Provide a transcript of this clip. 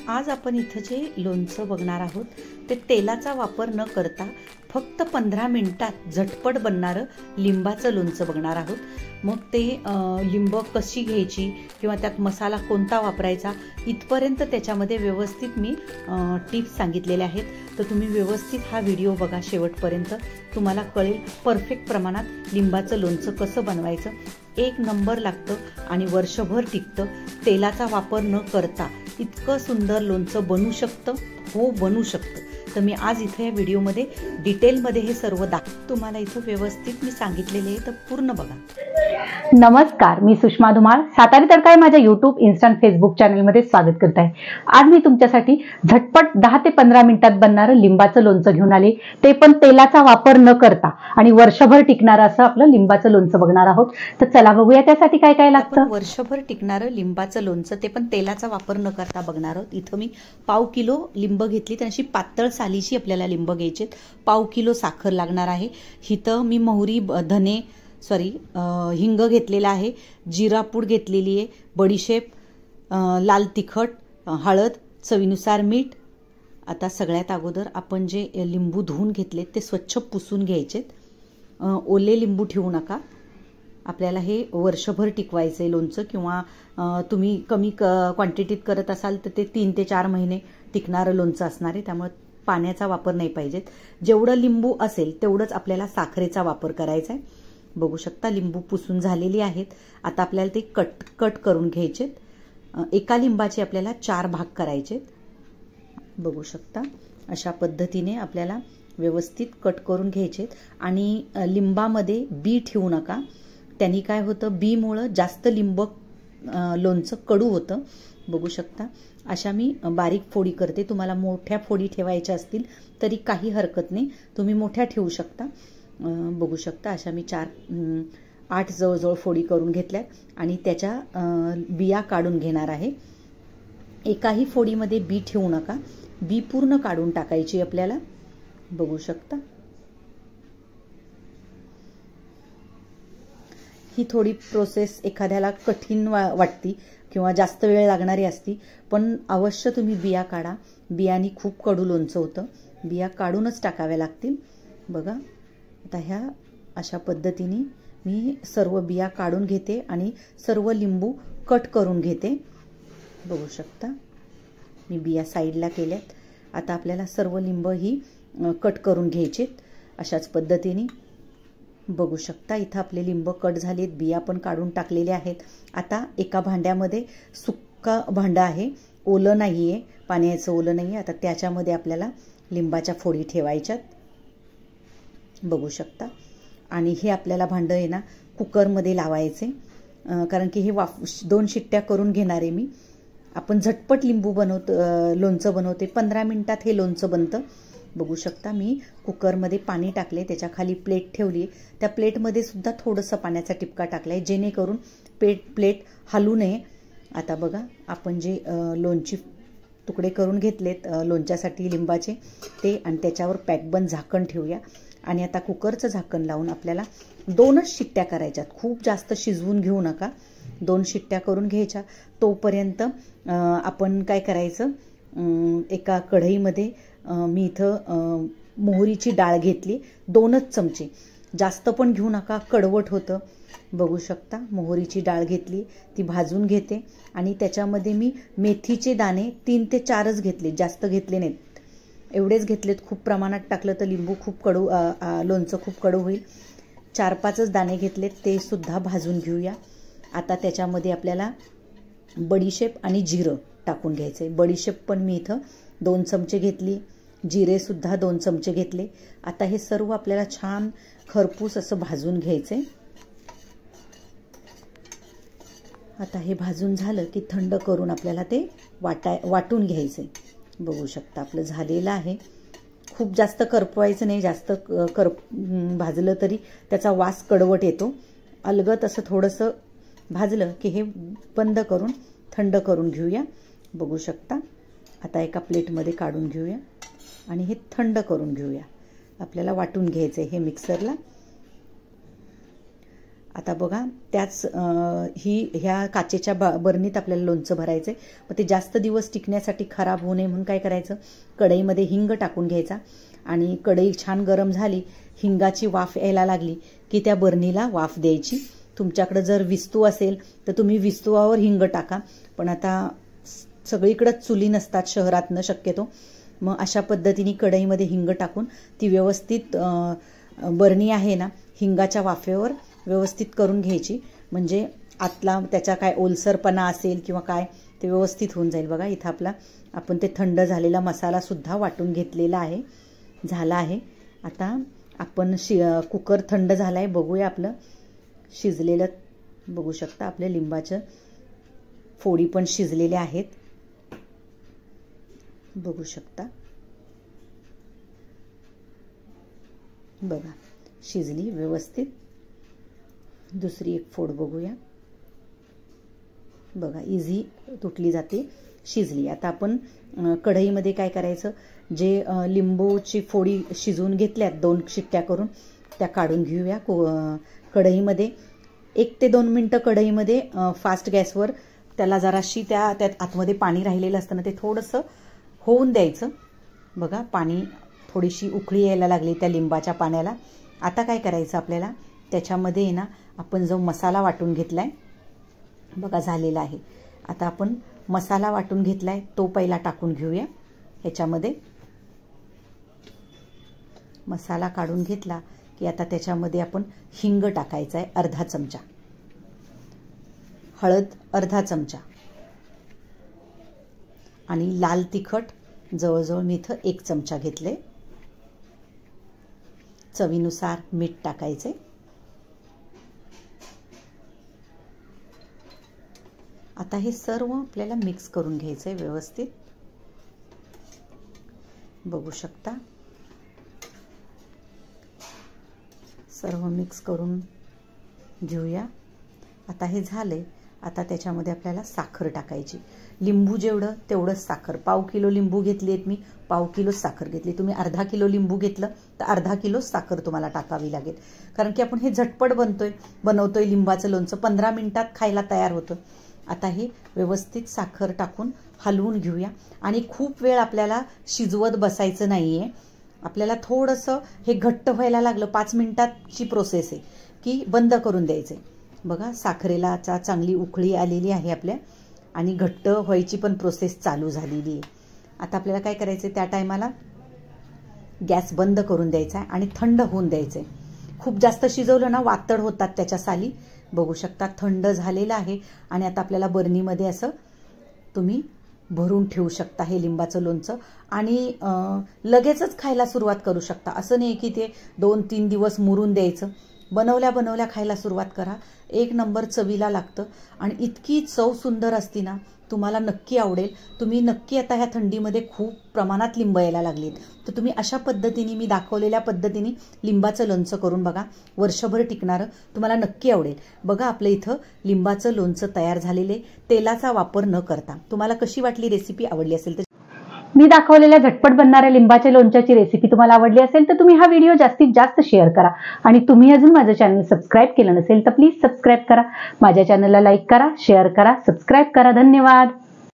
आज आपण इथं जे लोणचं बघणार आहोत ते तेलाचा वापर न करता फक्त 15 मिनिटात झटपट बनणारं लिंबाचं लोणचं बघणार आहोत। मग ते लिंब कशी घ्यायची किंवा त्यात मसाला कोणता वापरायचा इथपर्यंत त्याच्यामध्ये व्यवस्थित मी टिप्स सांगितलेल्या आहेत। तर तुम्ही व्यवस्थित हा व्हिडिओ बघा शेवटपर्यंत, तुम्हाला कळेल परफेक्ट प्रमाणात लिंबाचं लोणचं कसं बनवायचं। एक नंबर लागतं आणि वर्षभर टिकतं। तेलाचा वापर न करता इतकं सुंदर लोणचं बनू शकतं, हो बनू शकतं। तर मी आज इथे या व्हिडिओमध्ये डिटेलमध्ये हे सर्व तुम्हाला इथं व्यवस्थित मी सांगितलेले आहे, तर पूर्ण बघा। नमस्कार, मी सुषमा धुमाळ, सातारी तडका या माझ्या यूट्यूब इन्स्टंट फेसबुक चॅनलमध्ये स्वागत करत आहे। आज मी तुमच्यासाठी झटपट 10 ते 15 मिनिटात बनणारं लिंबाचं लोणचं घेऊन आले, ते पण तेलाचा वापर न करता आणि वर्षभर टिकणारं असं आपलं लिंबाचं लोणचं बघणार आहोत। तर चला बघूया त्यासाठी काय काय लागतं। वर्षभर टिकणारं लिंबाचं लोणचं ते पण तेलाचा वापर न करता बघणार आहोत। इथं मी पाव किलो लिंब घेतली, तर अशी पातळ सालीची आपल्याला लिंब घ्यायचे। पाव किलो साखर लागणार आहे। इथं मी मोहरी हिंग घेतलेला आहे, जिरा पूड घेतलेली आहे, बडीशेप, लाल तिखट, हळद, चवीनुसार मीठ। आता सगळ्यात अगोदर आपण जे लिंबू धुवून घेतले ते स्वच्छ पुसून घ्यायचेत। ओले लिंबू ठेवू नका, आपल्याला हे वर्षभर टिकवायचे लोणचं, किंवा तुम्ही कमी क्वांटिटीत करत असाल तर ते 3 ते 4 महिने टिकणारं लोणचं असणार आहे। त्यामुळे पाण्याचा वापर नाही पाहिजेत। जेवढं लिंबू असेल तेवढंच आपल्याला साखरेचा वापर करायचा आहे। बघू शकता लिंबू पुसून झालेली आहेत। आता आपल्याला ते कट करून घ्यायचेत। एका लिंबाचे आपल्याला 4 भाग करायचेत। बघू शकता अशा पद्धतीने आपल्याला व्यवस्थित कट करून घ्यायचेत। आणि लिंबामध्ये बी ठेवू नका, त्यांनी काय होतं, बी मुळे जास्त लिंब लोणचं कडू होतं। बघू शकता अशा मी बारीक फोडी करते। तुम्हाला मोठ्या फोडी ठेवायच्या असतील तरी काही हरकत नाही, तुम्ही मोठ्या ठेवू शकता। बघू शकता अशा मी 8 जवळजवळ फोडी करून घेतल्या आणि त्याच्या बिया काढून घेणार आहे। एकाही फोडीमध्ये बी ठेवू नका, बी पूर्ण काढून टाकायची आपल्याला। बघू शकता ही थोडी प्रोसेस एखाद्याला कठीण वाटती किंवा जास्त वेळ लागणारी असती, पण अवश्य तुम्ही बिया काढा। बियांनी खूप कडू लोणचं होतं, बिया काढूनच टाकाव्या लागतील। बघा आता ह्या अशा पद्धतीने मी सर्व बिया काढून घेते आणि सर्व लिंबू कट करून घेते। बघू शकता मी बिया साईडला केल्यात। आता आपल्याला सर्व लिंब ही कट करून घ्यायचेत अशाच पद्धतीने। बघू शकता इथं आपले लिंब कट झालेत, बिया पण काढून टाकलेल्या आहेत। आता एका भांड्यामध्ये सुक्का भांडं आहे, ओलं नाही आहे, पाण्याचं ओलं नाही आहे। आता त्याच्यामध्ये आपल्याला लिंबाच्या फोडी ठेवायच्यात। बघू शकता आणि हे आपल्याला भांडं आहे ना कुकरमध्ये लावायचे, कारण की हे 2 शिट्ट्या करून घेणार आहे मी। आपण झटपट लोणचं बनवते, 15 मिनिटात हे लोणचं बनतं। बघू शकता मी कुकरमध्ये पाणी टाकले, त्याच्या खाली प्लेट ठेवली, त्या प्लेटमध्ये सुद्धा थोडंसं पाण्याचा टिपका टाकलाय जेणेकरून प्लेट हलू नये। आता बघा आपण जे लोणची तुकडे करून घेतलेत लोणच्यासाठी लिंबाचे ते, आणि त्याच्यावर पॅकबंद झाकण ठेवूया। आणि आता कुकरचं झाकण लावून आपल्याला 2च शिट्ट्या करायच्यात, खूप जास्त शिजवून घेऊ नका, 2 शिट्ट्या करून घ्यायच्या। तोपर्यंत आपण काय करायचं, एका कढईमध्ये मी इथं मोहरीची डाळ घेतली 2च चमचे, जास्त पण घेऊ नका, कडवट होतं। बघू शकता मोहरीची डाळ घेतली, ती भाजून घेते आणि त्याच्यामध्ये मी मेथीचे दाणे 3 ते 4च घेतले, जास्त घेतले नाहीत, एवढेच घेतलेत। खूप प्रमाणात टाकलं तर लिंबू खूप कडू, लोणचं खूप कडू होईल। 4-5च दाणे घेतलेत, ते सुद्धा भाजून घेऊया। आता त्याच्यामध्ये आपल्याला बडीशेप आणि जिरं टाकून घ्यायचे। बडीशेप पण मी इथं 2 चमचे घेतली, जिरे सुद्धा 2 चमचे घेतले। आता हे सर्व आपल्याला छान खरपूस असं भाजून घ्यायचे। आता हे भाजून झालं की थंड करून आपल्याला ते वाटून घ्यायचे। बघू शकता आपलं झालेलं आहे। खूप जास्त करपवायचं नाही, जास्त भाजलं तरी त्याचा वास कडवट येतो। अलगद असं थोडंसं भाजलं की हे बंद करून थंड करून घेऊया। बघू शकता आता एका प्लेटमध्ये काढून घेऊया आणि हे थंड करून घेऊया। आपल्याला वाटून घ्यायचं हे मिक्सरला। आता बघा त्याच ह्या काचेच्या बरणीत आपल्याला लोणचं भरायचं आहे. मग ते जास्त दिवस टिकण्यासाठी खराब होऊ नये म्हणून काय करायचं, कढईमध्ये हिंग टाकून घ्यायचा आणि कढई छान गरम झाली, हिंगाची वाफ यायला लागली की त्या बरणीला वाफ द्यायची. तुमच्याकडे जर विस्तू असेल तर तुम्ही विस्तूवावर हिंग टाका, पण आता सगळीकडेच चुली नसतात शहरातनं शक्यतो. मग अशा पद्धतीने कढईमध्ये हिंग टाकून ती व्यवस्थित बरणी आहे ना हिंगाच्या वाफेवर व्यवस्थित करून घ्यायची, म्हणजे आतला त्याचा काय ओलसरपणा असेल किंवा काय ते व्यवस्थित होऊन जाईल. बघा इथं आपण ते थंड झालेला मसाला सुद्धा वाटून घेतलेला आहे, झाला आहे. आता आपण कुकर थंड झाला आहे, बघूया आपलं शिजलेलं. बघू शकता आपल्या लिंबाच्या फोडी पण शिजलेल्या आहेत, बघू शकता. बघा शिजली व्यवस्थित. दुसरी एक फोड बघूया, बघा इझी तुटली जाते, शिजली. आता आपण कढईमध्ये काय करायचं, जे लिंबूची फोडी शिजवून घेतल्यात 2 शिट्ट्या करून त्या काढून घेऊया. कढईमध्ये 1 ते 2 मिनटं कढईमध्ये फास्ट गॅसवर त्याला जराशी त्यात आतमध्ये पाणी राहिलेलं असताना ते थोडंसं होऊन द्यायचं. बघा पाणी थोडीशी उकळी यायला लागली त्या लिंबाच्या पाण्याला. आता काय करायचं आपल्याला, त्याच्यामध्ये ना आपण जो मसाला वाटून घेतलाय बघा झालेला आहे. आता आपण मसाला वाटून घेतलाय तो पहिला टाकून घेऊया. ह्याच्यामध्ये मसाला काढून घेतला की आता त्याच्यामध्ये आपण हिंग टाकायचा आहे अर्धा चमचा, हळद अर्धा चमचा आणि लाल तिखट जवळजवळ मी इथं 1 चमचा घेतले. चवीनुसार मीठ टाकायचे. आता हे सर्व आपल्याला मिक्स करून घ्यायचंय व्यवस्थित, बघू शकता. सर्व मिक्स करून घेऊया. आता हे झाले. आता त्याच्यामध्ये आपल्याला साखर टाकायची. लिंबू जेवढं तेवढंच साखर. पाव किलो लिंबू घेतली आहेत मी, पाव किलो साखर घेतली. तुम्ही अर्धा किलो लिंबू घेतलं तर अर्धा किलो साखर तुम्हाला टाकावी लागेल, कारण की आपण हे झटपट बनवतोय लिंबाचं लोणचं, 15 मिनिटात खायला तयार होतं. आता हे व्यवस्थित साखर टाकून हलवून घेऊया आणि खूप वेळ आपल्याला शिजवत बसायचं नाहीये. आपल्याला थोडंसं हे घट्ट व्हायला लागलं, 5 मिनिटाची प्रोसेस आहे की बंद करून द्यायचे. बघा साखरेला चांगली उकळी आलेली आहे आपल्या आणि घट्ट व्हायची पण प्रोसेस चालू झालेली आहे. आता आपल्याला काय करायचं, त्या टायमाला गॅस बंद करून द्यायचा आहे आणि थंड होऊन द्यायचं आहे. खूप जास्त शिजवलं ना वातड होतात त्याच्या साली. बघू शकता थंड झालेलं आहे आणि आता आपल्याला बरणीमध्ये असं तुम्ही भरून ठेवू शकता हे लिंबाचं लोणचं आणि लगेचच खायला सुरुवात करू शकता. असं नाही की ते 2-3 दिवस मुरून द्यायचं. बनवल्या खायला सुरुवात करा. 1 नंबर चवीला लागतं आणि इतकी चव सुंदर असती ना, तुम्हाला नक्की आवडेल. तुम्ही नक्की आता ह्या थंडीमध्ये खूप प्रमाणात लिंब यायला लागलीत तर तुम्ही अशा पद्धतीने मी दाखवलेल्या पद्धतीने लिंबाचं लोणचं करून बघा. वर्षभर टिकणारं तुम्हाला नक्की आवडेल. बघा आपलं इथं लिंबाचं लोणचं तयार झालेले, तेलाचा वापर न करता. तुम्हाला कशी वाटली रेसिपी? आवडली असेल तर मी दाखवलेल्या झटपट बनणाऱ्या लिंबाच्या लोणच्याची रेसिपी तुम्हाला आवडली असेल तर तुम्ही हा व्हिडिओ जास्तीत जास्त शेअर करा आणि तुम्ही अजून माझं चॅनल सबस्क्राईब केलं नसेल तर प्लीज सबस्क्राईब करा. माझ्या चॅनलला लाईक करा, शेअर करा, सबस्क्राईब करा. धन्यवाद.